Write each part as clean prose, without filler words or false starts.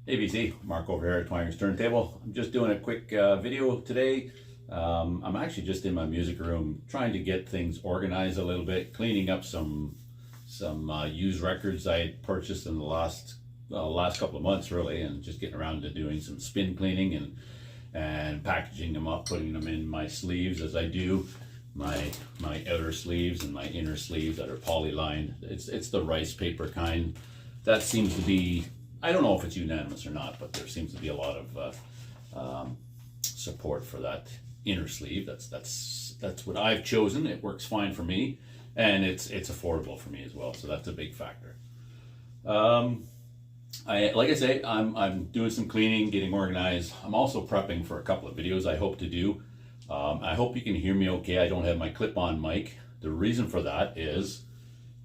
ABC, Mark over here at Twanger's Turntable. I'm just doing a quick video today. I'm actually just in my music room trying to get things organized a little bit, cleaning up some used records I had purchased in the last couple of months really, and just getting around to doing some spin cleaning and packaging them up, putting them in my sleeves as I do my outer sleeves and my inner sleeves that are poly lined. It's the rice paper kind. That seems to be, I don't know if it's unanimous or not, but there seems to be a lot of support for that inner sleeve. That's what I've chosen. It works fine for me, and it's affordable for me as well. So that's a big factor. Like I say, I'm doing some cleaning, getting organized. I'm also prepping for a couple of videos I hope to do. I hope you can hear me okay. I don't have my clip-on mic. The reason for that is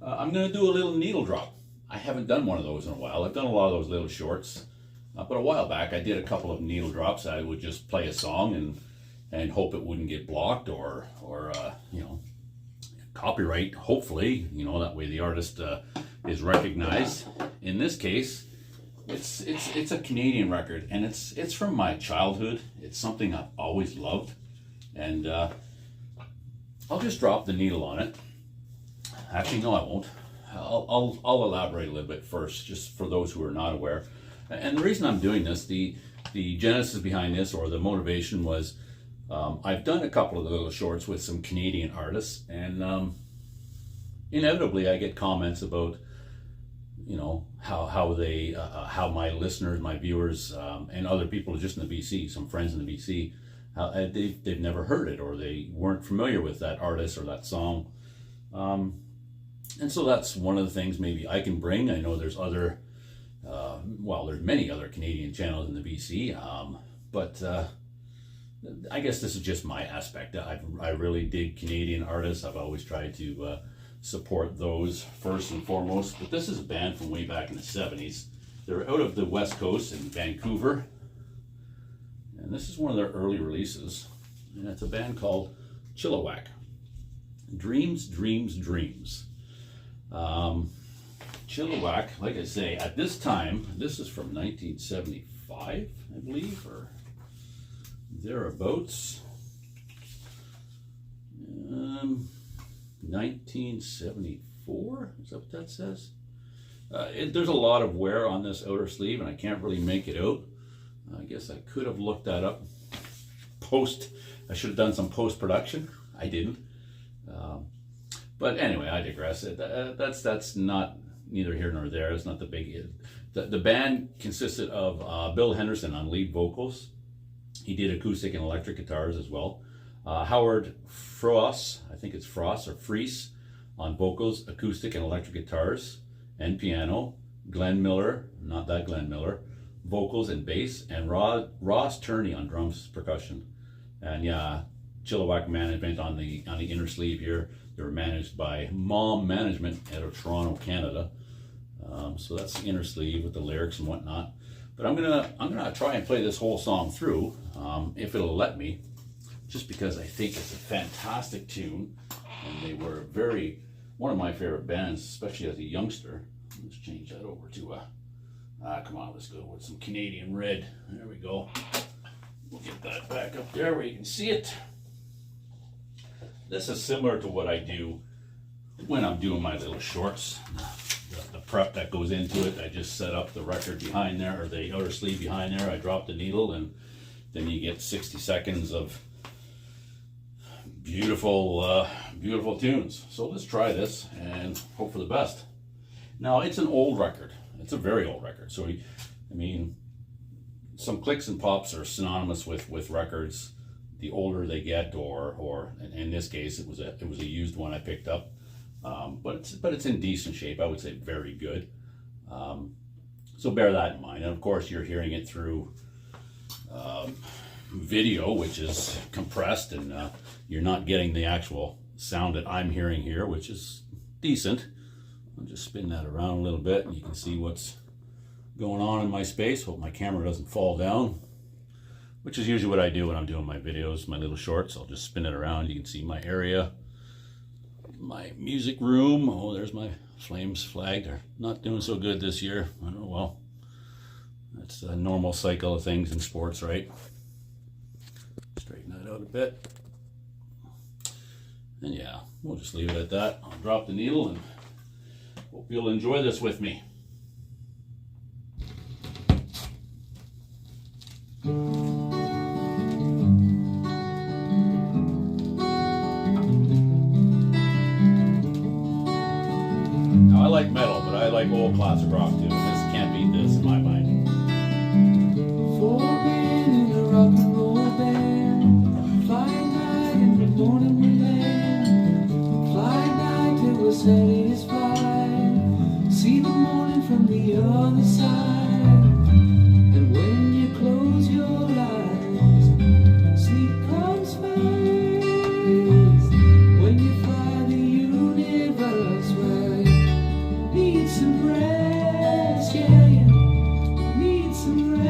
I'm going to do a little needle drop. I haven't done one of those in a while. I've done a lot of those little shorts, but a while back I did a couple of needle drops. I would just play a song and hope it wouldn't get blocked or you know, copyright. Hopefully, you know, that way the artist is recognized. In this case, it's a Canadian record, and it's from my childhood. It's something I've always loved, and I'll just drop the needle on it. Actually, no, I won't. I'll elaborate a little bit first, just for those who are not aware. And the reason I'm doing this, the genesis behind this, or the motivation, was I've done a couple of little shorts with some Canadian artists, and inevitably I get comments about, you know, how my listeners, my viewers, and other people just in the BC, some friends in the BC, how they've never heard it, or they weren't familiar with that artist or that song. And so that's one of the things maybe I can bring. I know there's other, well, there's many other Canadian channels in the BC, but I guess this is just my aspect. I really dig Canadian artists. I've always tried to support those first and foremost. But this is a band from way back in the 70s. They're out of the West Coast in Vancouver. And this is one of their early releases. And it's a band called Chilliwack. Dreams, Dreams, Dreams. Chilliwack, like I say, at this time, this is from 1975, I believe, or thereabouts. 1974, is that what that says? There's a lot of wear on this outer sleeve, and I can't really make it out. I guess I could have looked that up I should have done some post-production. I didn't. But anyway, I digress. That's not neither here nor there. It's not the big. The band consisted of Bill Henderson on lead vocals. He did acoustic and electric guitars as well. Howard Frost, I think it's Frost or Freese, on vocals, acoustic and electric guitars, and piano. Glenn Miller, not that Glenn Miller, vocals and bass, and Ross Turney on drums, percussion. And yeah, Chilliwack management on the inner sleeve here. They were managed by Mom Management out of Toronto, Canada. So that's the inner sleeve with the lyrics and whatnot. But I'm gonna try and play this whole song through, if it'll let me, just because I think it's a fantastic tune, and they were one of my favorite bands, especially as a youngster. Let's change that over to come on, let's go with some Canadian Red. There we go. We'll get that back up there where you can see it. This is similar to what I do when I'm doing my little shorts. The prep that goes into it, I just set up the record behind there, or the outer sleeve behind there. I drop the needle, and then you get 60 seconds of beautiful, beautiful tunes. So let's try this and hope for the best. Now, it's an old record. It's a very old record. So, I mean, some clicks and pops are synonymous with records. The older they get, or in this case, it was a used one I picked up, but it's in decent shape. I would say very good. So bear that in mind. And of course, you're hearing it through video, which is compressed, and you're not getting the actual sound that I'm hearing here, which is decent. I'll just spin that around a little bit, and you can see what's going on in my space. Hope my camera doesn't fall down, which is usually what I do when I'm doing my videos, my little shorts. I'll just spin it around. You can see my area, my music room. Oh, there's my Flames flag. They're not doing so good this year. I don't know, well, That's a normal cycle of things in sports, right? Straighten that out a bit. And yeah, we'll just leave it at that. I'll drop the needle and hope you'll enjoy this with me. Now I like metal, but I like old classic rock too. This can't beat this in my mind. Four men in a rock and roll band, flying night in the morning we land, flying night till we're satisfied, see the morning from the other side, and when you close your eyes, sleep comes fast, when you fly the universe wide, need some rest, yeah, you need some rest.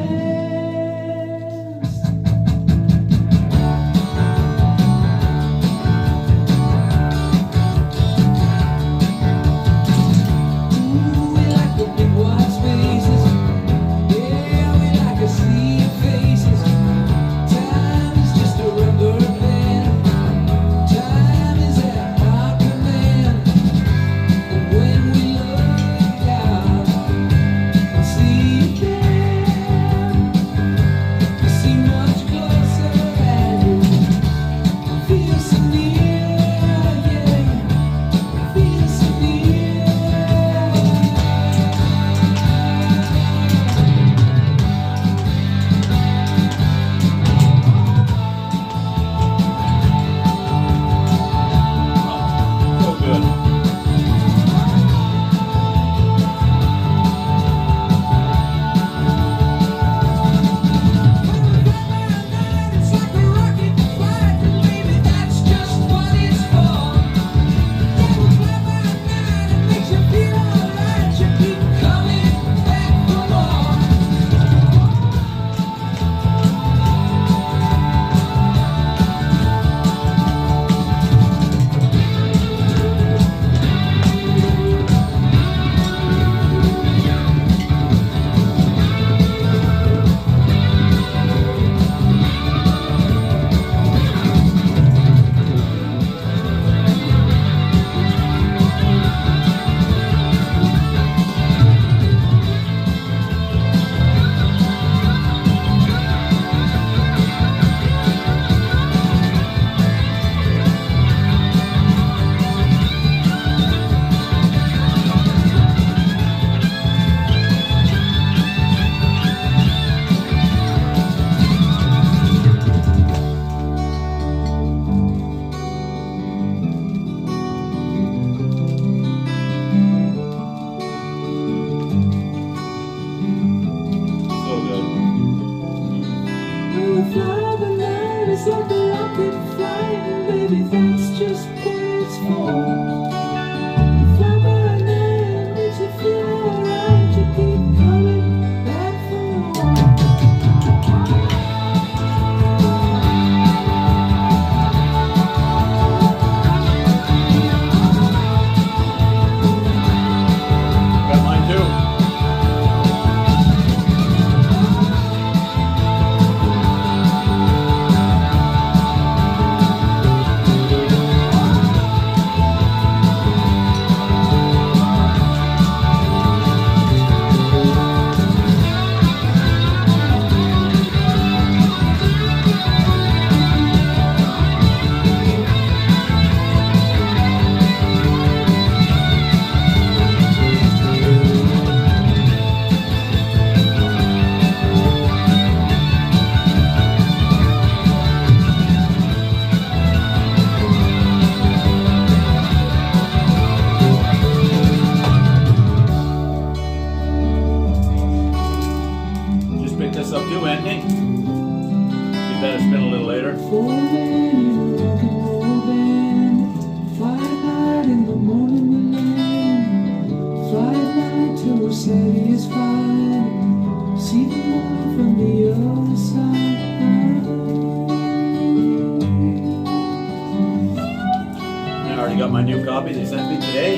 Got my new copy they sent me today.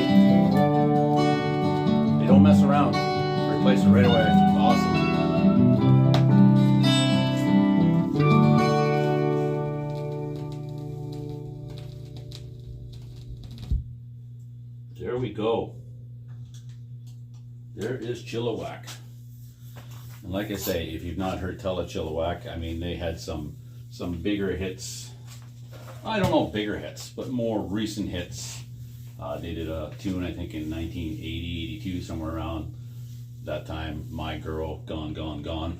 They don't mess around. Replace it right away. Awesome. is Chilliwack. And like I say, if you've not heard tell of Chilliwack, I mean, they had some bigger hits. I don't know, bigger hits, but more recent hits. They did a tune, I think, in 1980, 82, somewhere around that time. My Girl, Gone, Gone, Gone.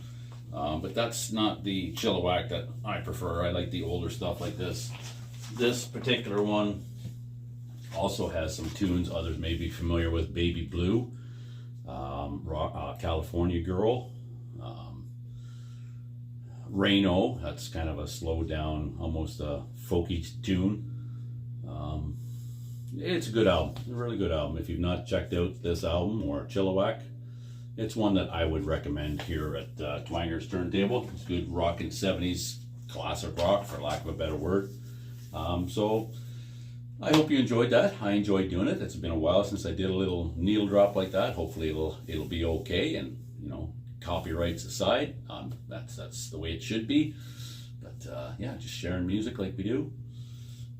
But that's not the Chilliwack that I prefer. I like the older stuff like this. This particular one also has some tunes others may be familiar with. Baby Blue, California Girl, Rain-O, that's kind of a slow down, almost a folky tune. It's a good album, a really good album. If you've not checked out this album or Chilliwack, it's one that I would recommend here at Twanger's Turntable. It's good rockin' 70s classic rock, for lack of a better word. So I hope you enjoyed that. I enjoyed doing it. It's been a while since I did a little needle drop like that. Hopefully it'll be okay, and you know, copyrights aside, that's the way it should be. But yeah, just sharing music like we do.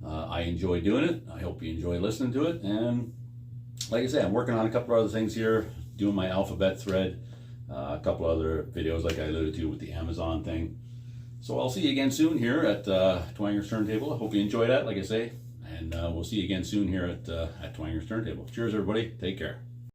I enjoy doing it. I hope you enjoy listening to it. And like I say, I'm working on a couple of other things here, doing my alphabet thread, a couple other videos like I alluded to with the Amazon thing. So I'll see you again soon here at Twanger's Turntable. I hope you enjoy that, like I say. And we'll see you again soon here at Twanger's Turntable. Cheers, everybody. Take care.